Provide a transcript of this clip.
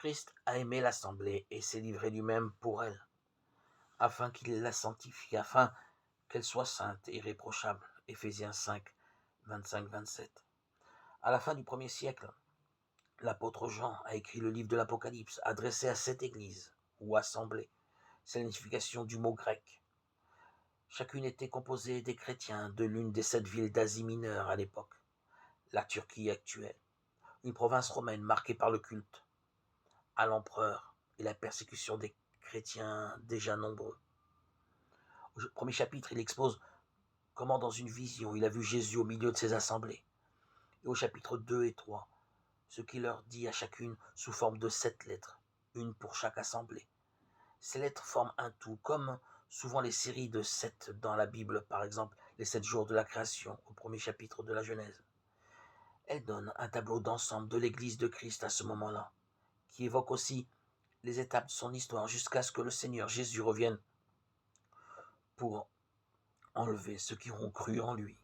Christ a aimé l'assemblée et s'est livré lui-même pour elle, afin qu'il la sanctifie, afin qu'elle soit sainte et irréprochable. Éphésiens 5, 25-27. À la fin du 1er siècle, l'apôtre Jean a écrit le livre de l'Apocalypse, adressé à cette église, ou assemblée. C'est la signification du mot grec. Chacune était composée des chrétiens de l'une des 7 villes d'Asie mineure à l'époque, la Turquie actuelle, une province romaine marquée par le culte à l'empereur et la persécution des chrétiens déjà nombreux. Au premier chapitre, il expose comment dans une vision il a vu Jésus au milieu de ses assemblées. Et au chapitre 2 et 3, ce qu'il leur dit à chacune sous forme de 7 lettres, une pour chaque assemblée. Ces lettres forment un tout, comme souvent les séries de 7 dans la Bible, par exemple les 7 jours de la création au premier chapitre de la Genèse. Elles donnent un tableau d'ensemble de l'Église de Christ à ce moment-là, qui évoque aussi les étapes de son histoire jusqu'à ce que le Seigneur Jésus revienne pour enlever ceux qui auront cru en lui.